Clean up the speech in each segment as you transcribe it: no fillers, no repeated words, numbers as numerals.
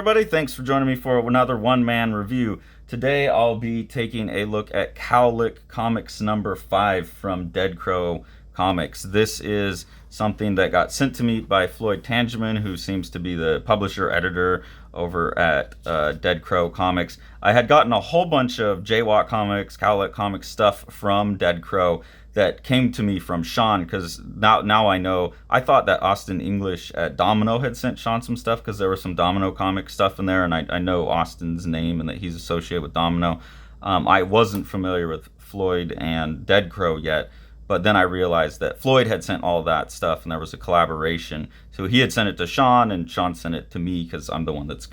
everybody. Thanks for joining me for another one-man review. Today, I'll be taking a look at Cowlick Comics number 5 from Dead Crow Comics. This is something that got sent to me by Floyd Tangeman, who seems to be the publisher-editor over at Dead Crow Comics. I had gotten a whole bunch of Jaywalk Comics, Cowlick Comics stuff from Dead Crow that came to me from Sean, because now I know. I thought that Austin English at Domino had sent Sean some stuff, because there was some Domino comic stuff in there, and I know Austin's name and that he's associated with Domino. I wasn't familiar with Floyd and Dead Crow yet, but then I realized that Floyd had sent all that stuff and there was a collaboration. So he had sent it to Sean, and Sean sent it to me because I'm the one that's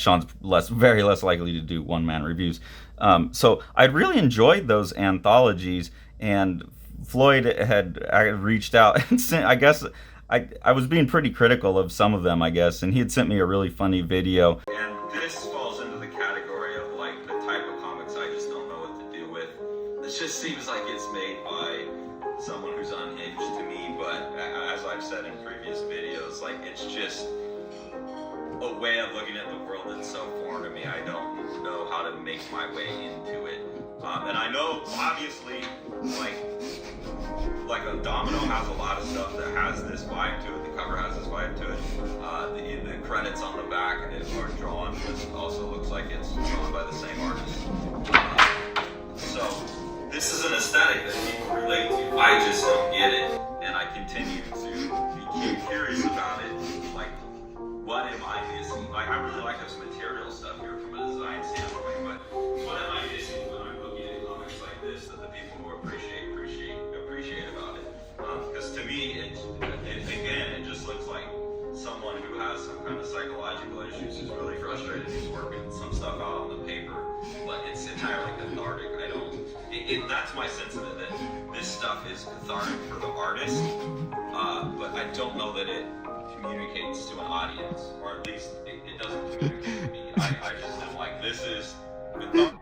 Sean's very less likely to do one-man reviews. So I really enjoyed those anthologies, and Floyd had reached out and sent, I guess, I was being pretty critical of some of them, I guess, and he had sent me a really funny video. And this falls into the category of like the type of comics I just don't know what to do with. This just seems like it's made by someone who's unhinged to me, but as I've said in previous videos, like, it's just a way of looking at the world that's so foreign to me. I don't know how to make my way into it. And I know, obviously, like a Domino has a lot of stuff that has this vibe to it. The cover has this vibe to it. The credits on the back are drawn. This also looks like it's drawn by the same artist. So this is an aesthetic that people relate to. I just don't get it, and I continue to be curious about it. Like, what am I missing? Like, I really like this material stuff here from a design standpoint, but what am I missing when I'm looking at comics like this that the people who appreciate about it? Because to me, it just looks like someone who has some kind of psychological issues is really frustrated. He's working some stuff out on the paper, but it's entirely cathartic. That's my sense of it, that this stuff is cathartic for the artist, but I don't know that it communicates to an audience, or at least it doesn't communicate to me. I just am like, this is cathartic.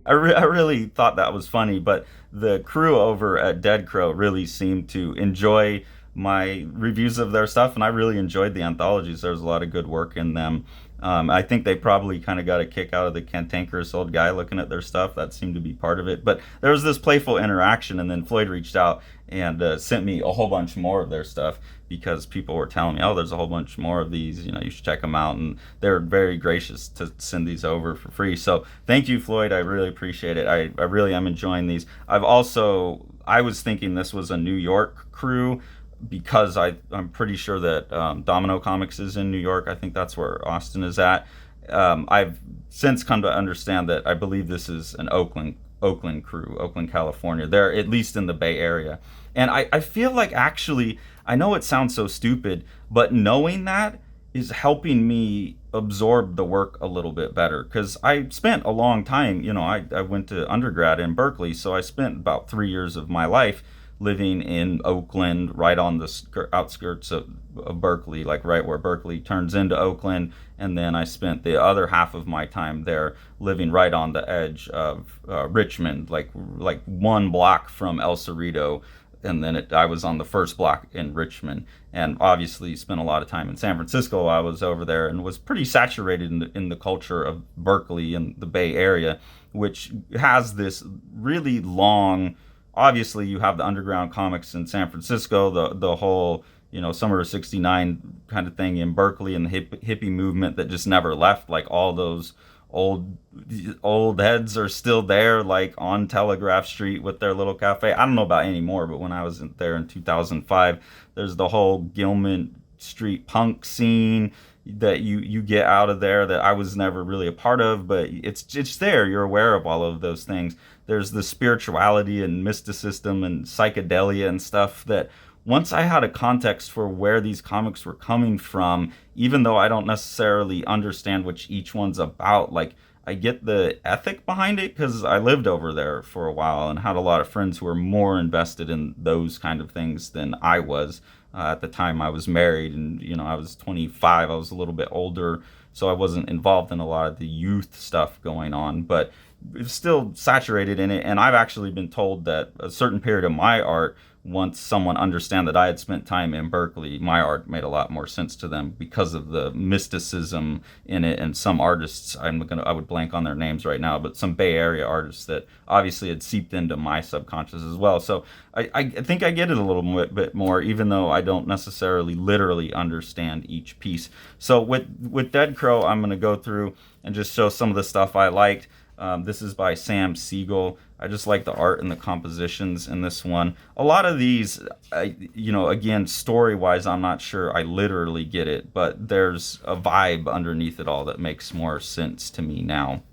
I really thought that was funny, but the crew over at Dead Crow really seemed to enjoy my reviews of their stuff, and I really enjoyed the anthologies. There was a lot of good work in them. I think they probably kind of got a kick out of the cantankerous old guy looking at their stuff. That seemed to be part of it. But there was this playful interaction, and then Floyd reached out and sent me a whole bunch more of their stuff, because people were telling me, oh, there's a whole bunch more of these, you should check them out, and they're very gracious to send these over for free. So thank you, Floyd. I really appreciate it. I really am enjoying these. I was thinking this was a New York crew, because I'm pretty sure that Domino Comics is in New York. I think that's where Austin is at. I've since come to understand that I believe this is an Oakland crew, Oakland, California. They're at least in the Bay Area. And I feel like, actually, I know it sounds so stupid, but knowing that is helping me absorb the work a little bit better, because I spent a long time, I went to undergrad in Berkeley, so I spent about 3 years of my life living in Oakland, right on the outskirts of Berkeley, like right where Berkeley turns into Oakland. And then I spent the other half of my time there living right on the edge of Richmond, like 1 block from El Cerrito. And then I was on the first block in Richmond, and obviously spent a lot of time in San Francisco while I was over there, and was pretty saturated in the culture of Berkeley and the Bay Area, which has this really long. Obviously, you have the underground comics in San Francisco, the whole, Summer of '69 kind of thing in Berkeley, and the hippie movement that just never left. Like, all those old heads are still there, like on Telegraph Street with their little cafe. I don't know about anymore, but when I was there in 2005, there's the whole Gilman Street punk scene that you get out of there that I was never really a part of, but it's there. You're aware of all of those things. There's the spirituality and mysticism and psychedelia and stuff that, once I had a context for where these comics were coming from, even though I don't necessarily understand which each one's about, like, I get the ethic behind it, because I lived over there for a while and had a lot of friends who were more invested in those kind of things than I was. At the time I was married, and I was 25. I was a little bit older, so I wasn't involved in a lot of the youth stuff going on, but still saturated in it. And I've actually been told that a certain period of my art once someone understand that I had spent time in Berkeley, my art made a lot more sense to them because of the mysticism in it. And some artists, I would blank on their names right now, but some Bay Area artists that obviously had seeped into my subconscious as well. So I think I get it a little bit more, even though I don't necessarily literally understand each piece. So with Dead Crow, I'm going to go through and just show some of the stuff I liked. This is by Sam Siegel. I just like the art and the compositions in this one. A lot of these, again, story-wise, I'm not sure I literally get it, but there's a vibe underneath it all that makes more sense to me now.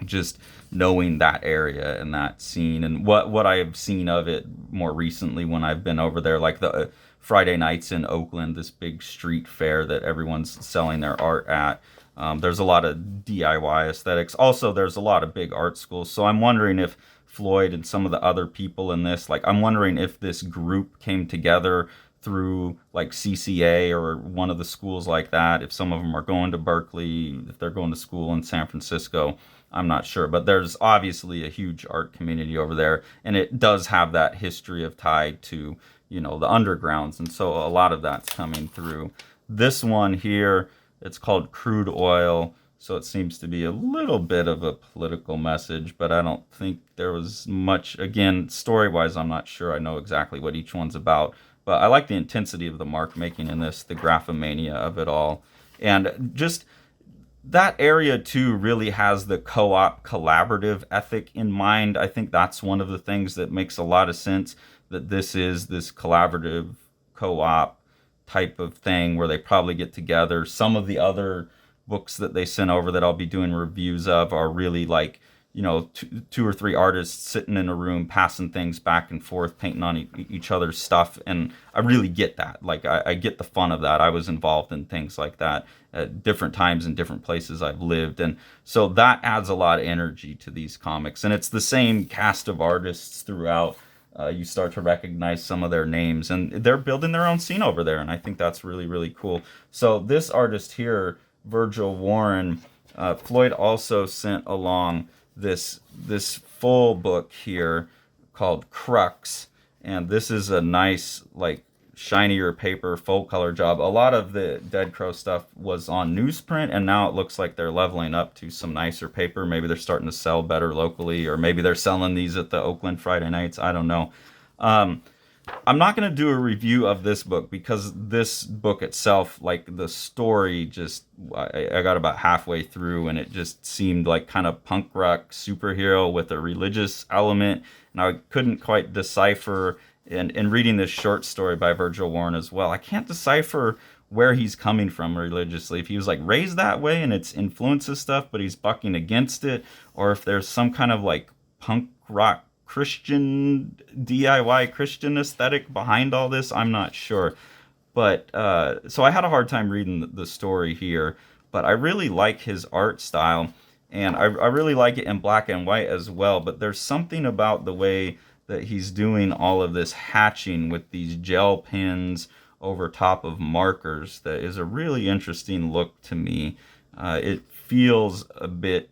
Just knowing that area and that scene and what I have seen of it more recently when I've been over there, like the Friday nights in Oakland, this big street fair that everyone's selling their art at. There's a lot of DIY aesthetics. Also, there's a lot of big art schools. So I'm wondering if Floyd and some of the other people in this, like, I'm wondering if this group came together through like CCA or one of the schools like that. If some of them are going to Berkeley, if they're going to school in San Francisco, I'm not sure. But there's obviously a huge art community over there, and it does have that history of tied to, the undergrounds. And so a lot of that's coming through. This one here, it's called Crude Oil, so it seems to be a little bit of a political message, but I don't think there was much. Again, story-wise, I'm not sure I know exactly what each one's about, but I like the intensity of the mark making in this, the graphomania of it all. And just that area, too, really has the co-op collaborative ethic in mind. I think that's one of the things that makes a lot of sense, that this is this collaborative co-op type of thing where they probably get together. Some of the other books that they sent over that I'll be doing reviews of are really like, two or three artists sitting in a room, passing things back and forth, painting on each other's stuff. And I really get that. Like, I get the fun of that. I was involved in things like that at different times in different places I've lived. And so that adds a lot of energy to these comics. And it's the same cast of artists throughout. You start to recognize some of their names, and they're building their own scene over there, and I think that's really, really cool. So this artist here, Virgil Warren, Floyd also sent along this full book here called Crux, and this is a nice, like, shinier paper, full color job. A lot of the Dead Crow stuff was on newsprint, and now it looks like they're leveling up to some nicer paper. Maybe they're starting to sell better locally, or maybe they're selling these at the Oakland Friday nights. I don't know. I'm not going to do a review of this book because this book itself, like the story, just I got about halfway through and it just seemed like kind of punk rock superhero with a religious element, and I couldn't quite decipher. And in reading this short story by Virgil Warren as well, I can't decipher where he's coming from religiously. If he was like raised that way and it's influences stuff, but he's bucking against it, or if there's some kind of like punk rock Christian DIY Christian aesthetic behind all this, I'm not sure. But so I had a hard time reading the story here, but I really like his art style, and I really like it in black and white as well. But there's something about the way that he's doing all of this hatching with these gel pens over top of markers that is a really interesting look to me. It feels a bit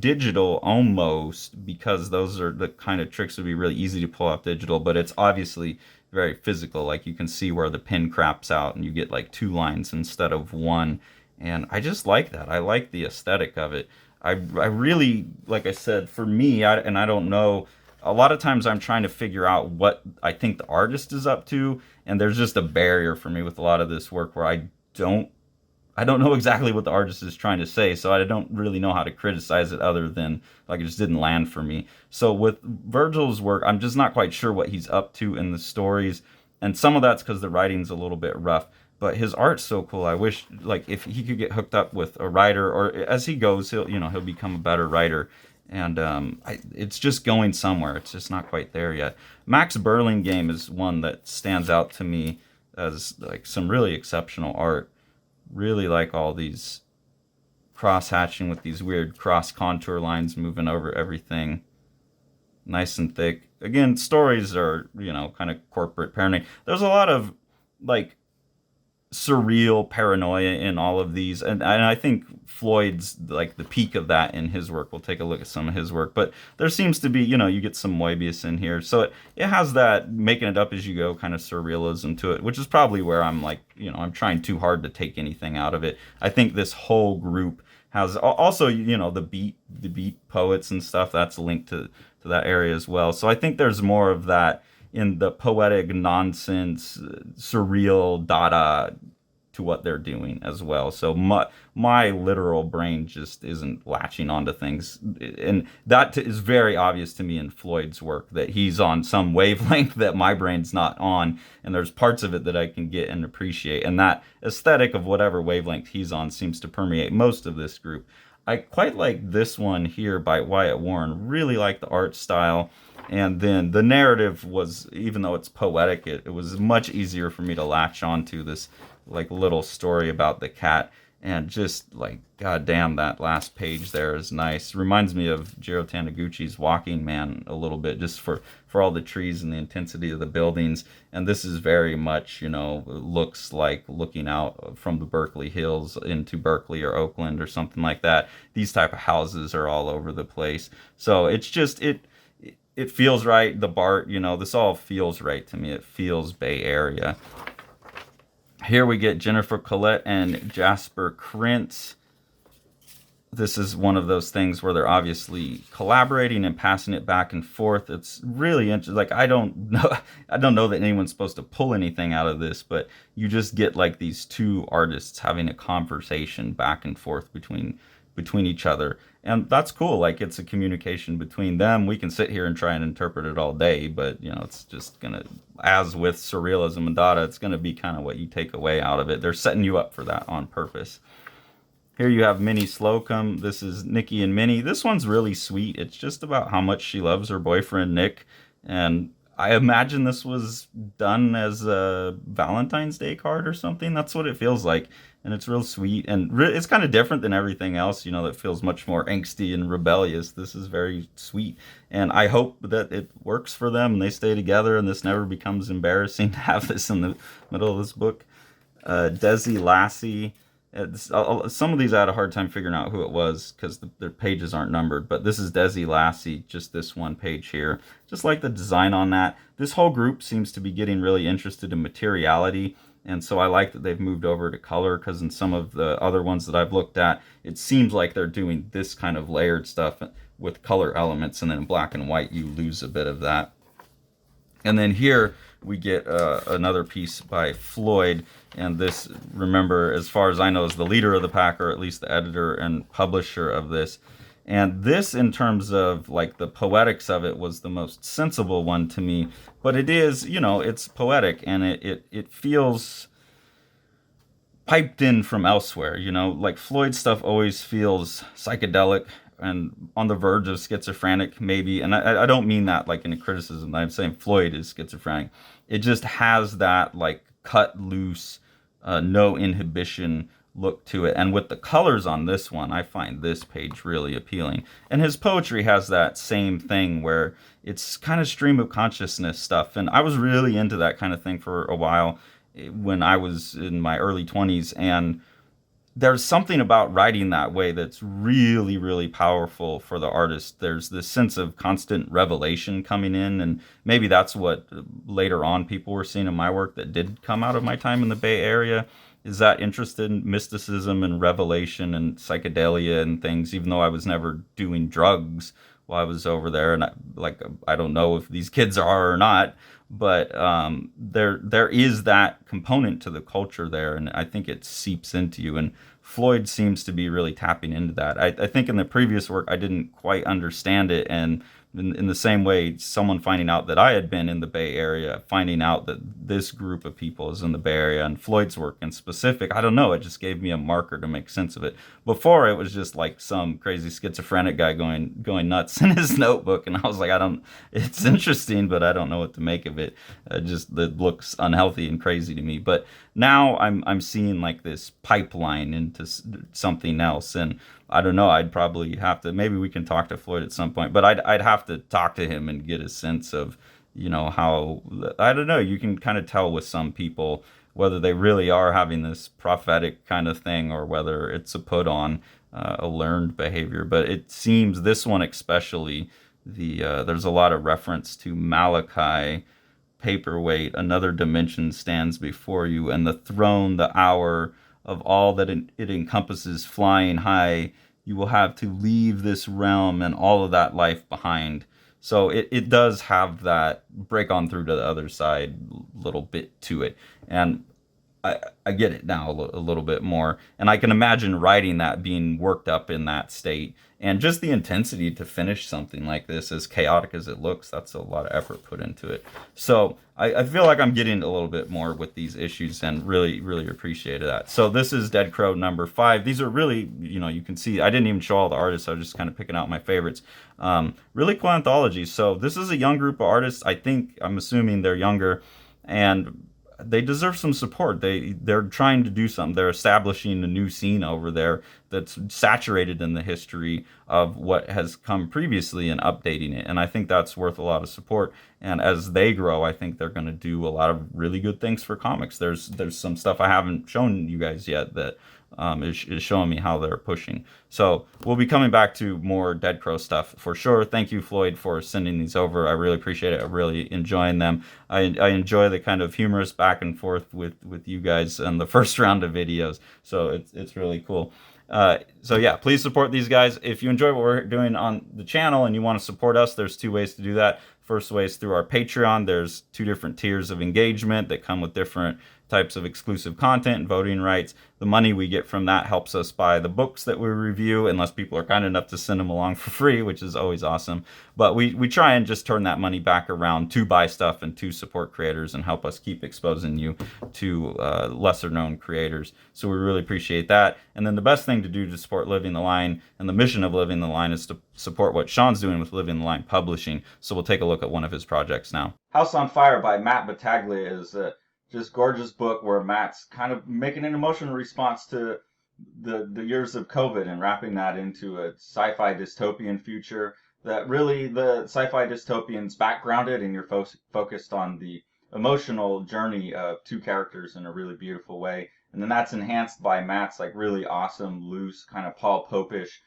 digital almost, because those are the kind of tricks that would be really easy to pull off digital, but it's obviously very physical. Like, you can see where the pen craps out and you get like two lines instead of one. And I just like that. I like the aesthetic of it. I really, like I said, for me, I don't know, a lot of times I'm trying to figure out what I think the artist is up to, and there's just a barrier for me with a lot of this work where I don't know exactly what the artist is trying to say, so I don't really know how to criticize it other than, like, it just didn't land for me. So with Virgil's work, I'm just not quite sure what he's up to in the stories, and some of that's because the writing's a little bit rough, but his art's so cool. I wish, like, if he could get hooked up with a writer, or as he goes, he'll become a better writer. And it's just going somewhere. It's just not quite there yet. Max Burlingame is one that stands out to me as like some really exceptional art. Really like all these cross hatching with these weird cross contour lines moving over everything. Nice and thick. Again, stories are, kind of corporate parenting. There's a lot of like surreal paranoia in all of these, and I think Floyd's like the peak of that in his work. We'll take a look at some of his work, but there seems to be, you get some Moebius in here, so it has that making it up as you go kind of surrealism to it, which is probably where I'm like, I'm trying too hard to take anything out of it. I think this whole group has also, the beat poets and stuff, that's linked to that area as well. So I think there's more of that in the poetic nonsense, surreal dada to what they're doing as well. So my literal brain just isn't latching onto things, and that is very obvious to me in Floyd's work, that he's on some wavelength that my brain's not on, and there's parts of it that I can get and appreciate, and that aesthetic of whatever wavelength he's on seems to permeate most of this group. I quite like this one here by Wyatt Warren. Really like the art style. And then the narrative was, even though it's poetic, it was much easier for me to latch onto this like little story about the cat. And just like, goddamn, that last page there is nice. Reminds me of Jiro Taniguchi's Walking Man a little bit, just for all the trees and the intensity of the buildings. And this is very much, looks like looking out from the Berkeley Hills into Berkeley or Oakland or something like that. These type of houses are all over the place. So it's just, it feels right. The BART, this all feels right to me. It feels Bay Area. Here we get Jennifer Collette and Jasper Krentz. This is one of those things where they're obviously collaborating and passing it back and forth. It's really interesting. Like, I don't know that anyone's supposed to pull anything out of this, but you just get like these two artists having a conversation back and forth between each other, and that's cool. Like, it's a communication between them. We can sit here and try and interpret it all day, but it's just gonna, as with surrealism and dada, it's gonna be kind of what you take away out of it. They're setting you up for that on purpose. Here you have Minnie Slocum. This is Nikki and Minnie. This one's really sweet. It's just about how much she loves her boyfriend Nick, and I imagine this was done as a Valentine's Day card or something. That's what it feels like. And it's real sweet. And it's kind of different than everything else, that feels much more angsty and rebellious. This is very sweet. And I hope that it works for them and they stay together and this never becomes embarrassing to have this in the middle of this book. Desi Lassie. Some of these I had a hard time figuring out who it was because their pages aren't numbered, but this is Desi Lassie, just this one page here. Just like the design on that. This whole group seems to be getting really interested in materiality, and so I like that they've moved over to color, because in some of the other ones that I've looked at, it seems like they're doing this kind of layered stuff with color elements, and then in black and white you lose a bit of that. And then here we get another piece by Floyd, and this, remember, as far as I know, is the leader of the pack, or at least the editor and publisher of this. And this, in terms of like the poetics of it, was the most sensible one to me. But it is, it's poetic, and it feels piped in from elsewhere. Like Floyd's stuff always feels psychedelic and on the verge of schizophrenic, maybe. And I don't mean that like in a criticism. I'm saying Floyd is schizophrenic. It just has that like cut loose, no inhibition look to it. And with the colors on this one, I find this page really appealing. And his poetry has that same thing where it's kind of stream of consciousness stuff. And I was really into that kind of thing for a while when I was in my early 20s. And there's something about writing that way that's really, really powerful for the artist. There's this sense of constant revelation coming in, and maybe that's what later on people were seeing in my work that did come out of my time in the Bay Area, is that interest in mysticism and revelation and psychedelia and things, even though I was never doing drugs while I was over there. And I don't know if these kids are or not, but there is that component to the culture there, and I think it seeps into you. And Floyd seems to be really tapping into that. I think in the previous work I didn't quite understand it, and in the same way, someone finding out that I had been in the Bay Area, finding out that this group of people is in the Bay Area, and Floyd's work in specific, I don't know, it just gave me a marker to make sense of it. Before, it was just like some crazy schizophrenic guy going nuts in his notebook, and I was like, it's interesting, but I don't know what to make of it. It looks unhealthy and crazy to me. But now I'm seeing like this pipeline into something else, and I don't know, I'd probably have to, maybe we can talk to Floyd at some point, but I'd have to talk to him and get a sense of, how, I don't know, you can kind of tell with some people whether they really are having this prophetic kind of thing or whether it's a put on, a learned behavior. But it seems this one especially, there's a lot of reference to Malachi, paperweight, another dimension stands before you, and the throne, the hour of all that it encompasses flying high. You will have to leave this realm and all of that life behind. So it does have that break on through to the other side little bit to it. And I get it now a little bit more. And I can imagine writing that, being worked up in that state. And just the intensity to finish something like this, as chaotic as it looks, that's a lot of effort put into it. So I feel like I'm getting a little bit more with these issues and really, really appreciated that. So this is Dead Crow number 5. These are really, you can see, I didn't even show all the artists. I was just kind of picking out my favorites. Really cool anthology. So this is a young group of artists. I'm assuming they're younger. And they deserve some support. They're trying to do something. They're establishing a new scene over there that's saturated in the history of what has come previously and updating it. And I think that's worth a lot of support. And as they grow, I think they're going to do a lot of really good things for comics. There's some stuff I haven't shown you guys yet that is showing me how they're pushing. So we'll be coming back to more Dead Crow stuff for sure. Thank you, Floyd, for sending these over. I really appreciate it. I'm really enjoying them. I enjoy the kind of humorous back and forth with you guys on the first round of videos. So it's really cool. So yeah, please support these guys. If you enjoy what we're doing on the channel and you want to support us, there's 2 ways to do that. First way is through our Patreon. There's 2 different tiers of engagement that come with different types of exclusive content and voting rights. The money we get from that helps us buy the books that we review, unless people are kind enough to send them along for free, which is always awesome. But we try and just turn that money back around to buy stuff and to support creators and help us keep exposing you to lesser known creators. So we really appreciate that. And then the best thing to do to support Living the Line and the mission of Living the Line is to support what Sean's doing with Living the Line Publishing. So we'll take a look at one of his projects now. House on Fire by Matt Battaglia is just gorgeous book where Matt's kind of making an emotional response to the years of COVID and wrapping that into a sci-fi dystopian future that really the sci-fi dystopian's backgrounded, and you're focused on the emotional journey of 2 characters in a really beautiful way. And then that's enhanced by Matt's like really awesome, loose, kind of Paul Popish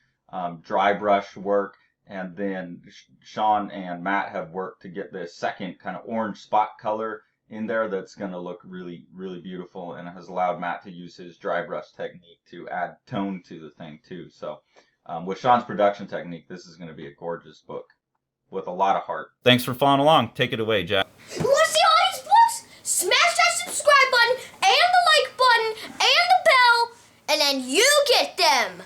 dry brush work. And then Sean and Matt have worked to get this second kind of orange spot color in there that's going to look really, really beautiful, and has allowed Matt to use his dry brush technique to add tone to the thing too. So with Sean's production technique, this is going to be a gorgeous book with a lot of heart. Thanks for following along. Take it away, Jack. You want to see all these books? Smash that subscribe button and the like button and the bell, and then you get them.